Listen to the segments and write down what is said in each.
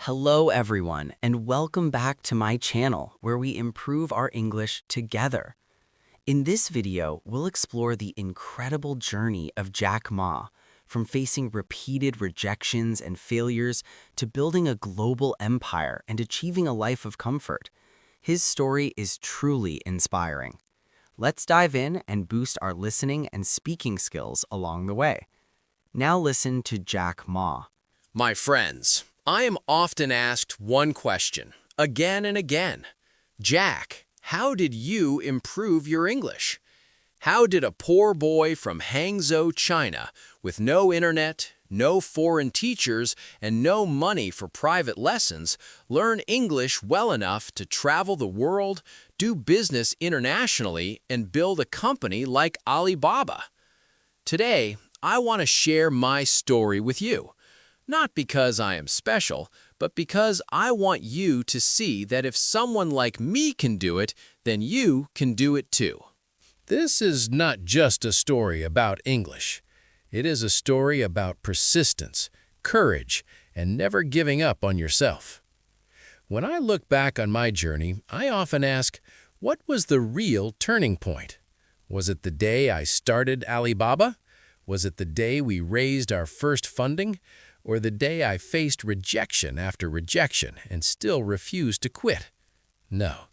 Hello everyone, and welcome back to my channel where we improve our English together. In this video, we'll explore the incredible journey of Jack Ma, from facing repeated rejections and failures to building a global empire and achieving a life of comfort. His story is truly inspiring. Let's dive in and boost our listening and speaking skills along the way. Now listen to Jack Ma. My friends, I am often asked one question, again and again. Jack, how did you improve your English? How did a poor boy from Hangzhou, China, with no internet, no foreign teachers, and no money for private lessons, learn English well enough to travel the world, do business internationally, and build a company like Alibaba? Today, I want to share my story with you. Not because I am special, but because I want you to see that if someone like me can do it, then you can do it too. This is not just a story about English. It is a story about persistence, courage, and never giving up on yourself. When I look back on my journey, I often ask, what was the real turning point? Was it the day I started Alibaba? Was it the day we raised our first funding? Or the day I faced rejection after rejection and still refused to quit? No.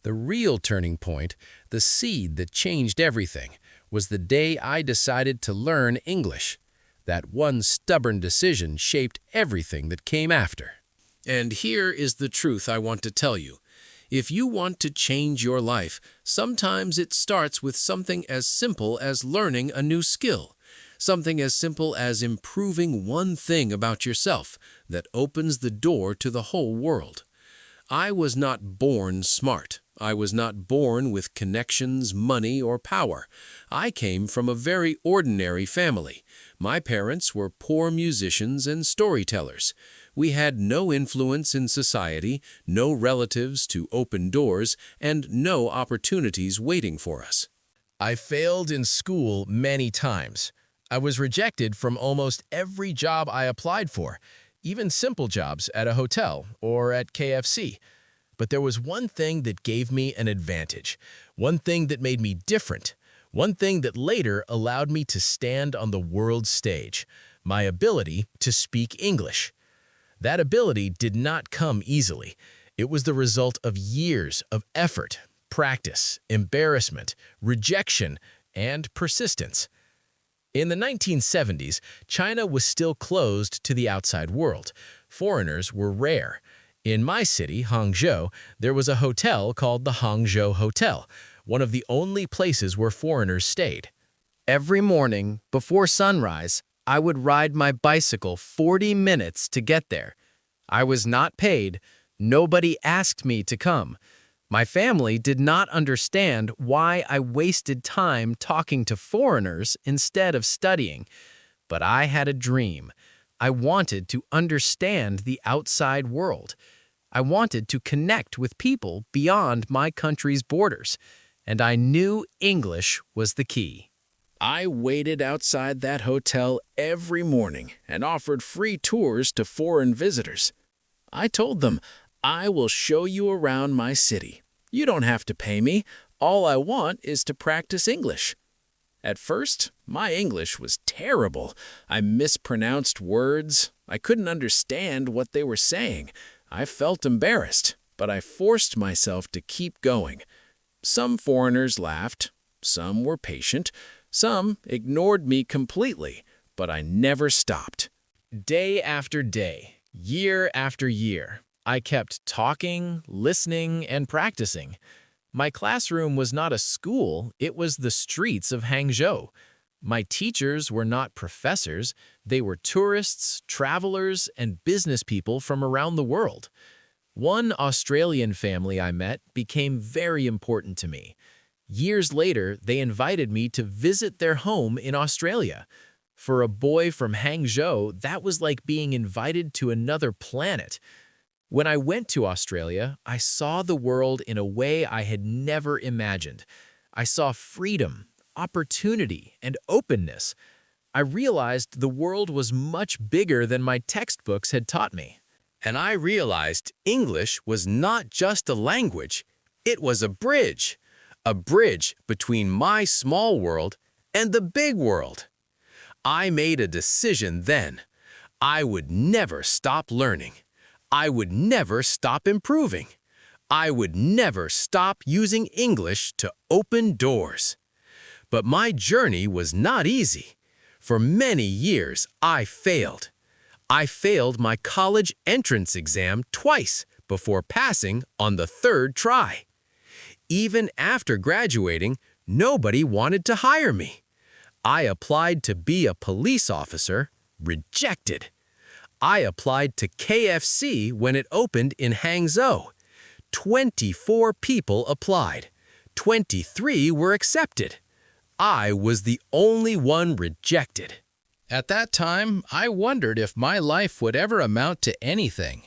The real turning point, the seed that changed everything, was the day I decided to learn English. That one stubborn decision shaped everything that came after. And here is the truth I want to tell you. If you want to change your life, sometimes it starts with something as simple as learning a new skill. Something as simple as improving one thing about yourself that opens the door to the whole world. I was not born smart. I was not born with connections, money, or power. I came from a very ordinary family. My parents were poor musicians and storytellers. We had no influence in society, no relatives to open doors, and no opportunities waiting for us. I failed in school many times. I was rejected from almost every job I applied for, even simple jobs at a hotel or at KFC. But there was one thing that gave me an advantage, one thing that made me different, one thing that later allowed me to stand on the world stage, my ability to speak English. That ability did not come easily. It was the result of years of effort, practice, embarrassment, rejection, and persistence. In the 1970s, China was still closed to the outside world. Foreigners were rare. In my city, Hangzhou, there was a hotel called the Hangzhou Hotel, one of the only places where foreigners stayed. Every morning, before sunrise, I would ride my bicycle 40 minutes to get there. I was not paid. Nobody asked me to come. My family did not understand why I wasted time talking to foreigners instead of studying. But I had a dream. I wanted to understand the outside world. I wanted to connect with people beyond my country's borders. And I knew English was the key. I waited outside that hotel every morning and offered free tours to foreign visitors. I told them, I will show you around my city. You don't have to pay me. All I want is to practice English. At first, my English was terrible. I mispronounced words. I couldn't understand what they were saying. I felt embarrassed, but I forced myself to keep going. Some foreigners laughed. Some were patient. Some ignored me completely, but I never stopped. Day after day, year after year, I kept talking, listening, and practicing. My classroom was not a school, it was the streets of Hangzhou. My teachers were not professors, they were tourists, travelers, and business people from around the world. One Australian family I met became very important to me. Years later, they invited me to visit their home in Australia. For a boy from Hangzhou, that was like being invited to another planet. When I went to Australia, I saw the world in a way I had never imagined. I saw freedom, opportunity, and openness. I realized the world was much bigger than my textbooks had taught me. And I realized English was not just a language, it was a bridge between my small world and the big world. I made a decision then. I would never stop learning. I would never stop improving. I would never stop using English to open doors. But my journey was not easy. For many years, I failed. I failed my college entrance exam twice before passing on the third try. Even after graduating, nobody wanted to hire me. I applied to be a police officer, rejected. I applied to KFC when it opened in Hangzhou. 24 people applied. 23 were accepted. I was the only one rejected. At that time, I wondered if my life would ever amount to anything.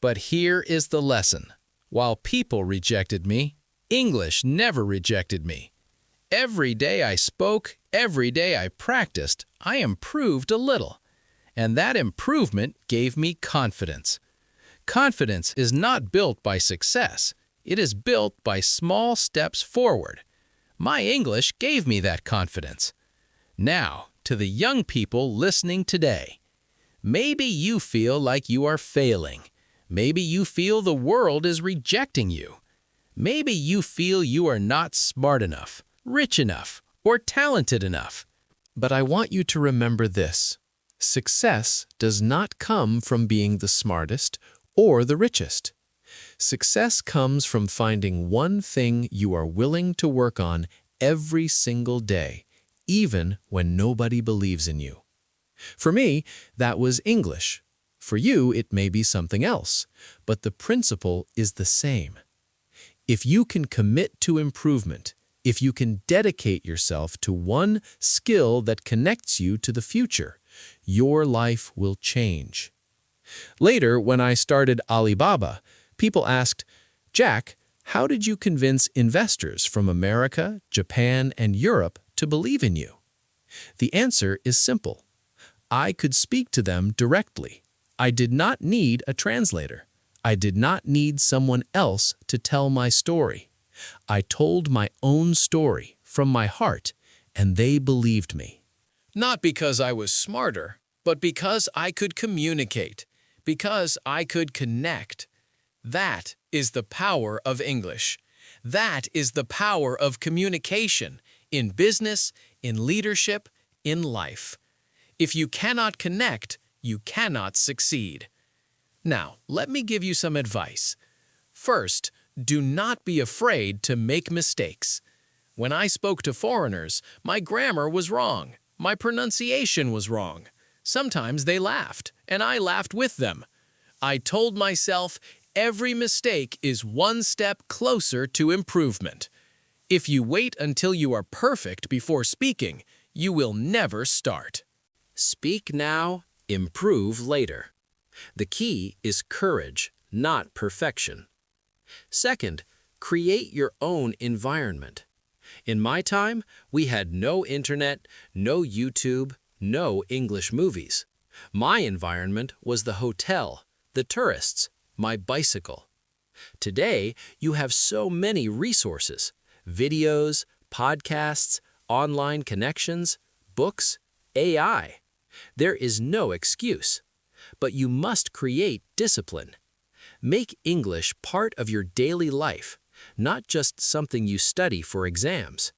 But here is the lesson. While people rejected me, English never rejected me. Every day I spoke, every day I practiced, I improved a little. And that improvement gave me confidence. Confidence is not built by success. It is built by small steps forward. My English gave me that confidence. Now, to the young people listening today, maybe you feel like you are failing. Maybe you feel the world is rejecting you. Maybe you feel you are not smart enough, rich enough, or talented enough. But I want you to remember this. Success does not come from being the smartest or the richest. Success comes from finding one thing you are willing to work on every single day, even when nobody believes in you. For me, that was English. For you, it may be something else, but the principle is the same. If you can commit to improvement, if you can dedicate yourself to one skill that connects you to the future, your life will change. Later, when I started Alibaba, people asked, "Jack, how did you convince investors from America, Japan, and Europe to believe in you?" The answer is simple. I could speak to them directly. I did not need a translator. I did not need someone else to tell my story. I told my own story from my heart, and they believed me. Not because I was smarter, but because I could communicate, because I could connect. That is the power of English. That is the power of communication in business, in leadership, in life. If you cannot connect, you cannot succeed. Now, let me give you some advice. First, do not be afraid to make mistakes. When I spoke to foreigners, my grammar was wrong. My pronunciation was wrong. Sometimes they laughed, and I laughed with them. I told myself, every mistake is one step closer to improvement. If you wait until you are perfect before speaking, you will never start. Speak now, improve later. The key is courage, not perfection. Second, create your own environment. In my time, we had no internet, no YouTube, no English movies. My environment was the hotel, the tourists, my bicycle. Today, you have so many resources: videos, podcasts, online connections, books, AI. There is no excuse. But you must create discipline. Make English part of your daily life, not just something you study for exams.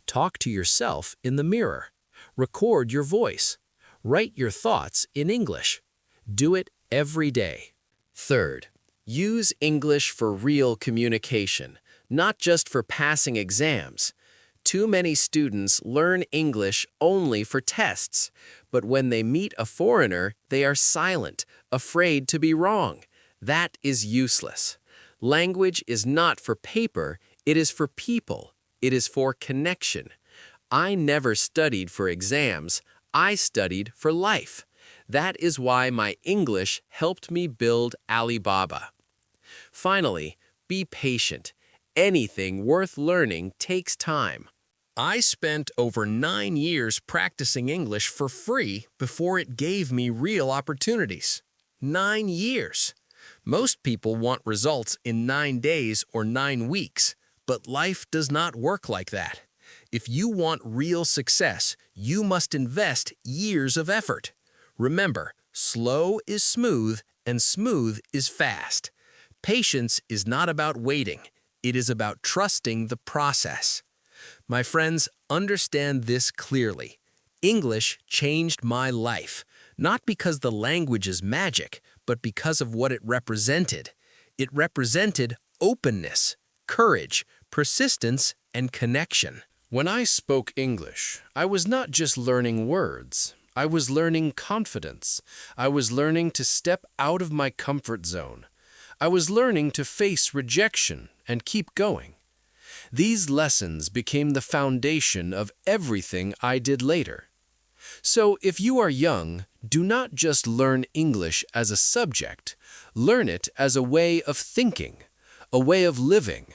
Talk to yourself in the mirror. Record your voice. Write your thoughts in English. Do it every day. Third, use English for real communication, not just for passing exams. Too many students learn English only for tests, but when they meet a foreigner, they are silent, afraid to be wrong. That is useless. Language is not for paper, it is for people. It is for connection. I never studied for exams, I studied for life. That is why my English helped me build Alibaba. Finally, be patient. Anything worth learning takes time. I spent over 9 years practicing English for free before it gave me real opportunities. 9 years. Most people want results in 9 days or 9 weeks, but life does not work like that. If you want real success, you must invest years of effort. Remember, slow is smooth and smooth is fast. Patience is not about waiting. It is about trusting the process. My friends, understand this clearly. English changed my life, not because the language is magic, but because of what it represented. It represented openness, courage, persistence, and connection. When I spoke English, I was not just learning words. I was learning confidence. I was learning to step out of my comfort zone. I was learning to face rejection and keep going. These lessons became the foundation of everything I did later. So if you are young, do not just learn English as a subject. Learn it as a way of thinking, a way of living,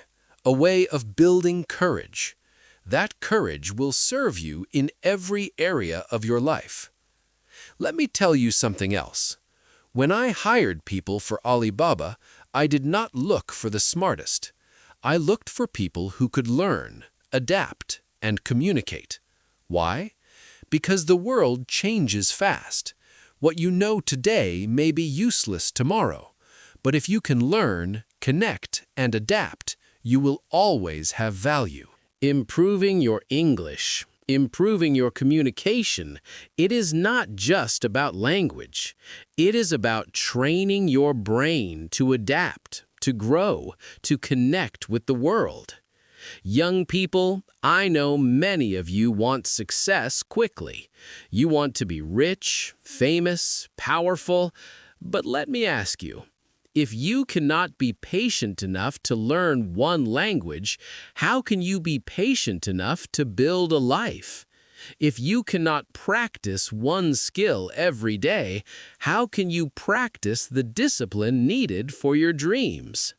a way of building courage. That courage will serve you in every area of your life. Let me tell you something else. When I hired people for Alibaba, I did not look for the smartest. I looked for people who could learn, adapt, and communicate. Why? Because the world changes fast. What you know today may be useless tomorrow. But if you can learn, connect, and adapt, you will always have value. Improving your English, improving your communication, it is not just about language. It is about training your brain to adapt, to grow, to connect with the world. Young people, I know many of you want success quickly. You want to be rich, famous, powerful, but let me ask you, if you cannot be patient enough to learn one language, how can you be patient enough to build a life? If you cannot practice one skill every day, how can you practice the discipline needed for your dreams?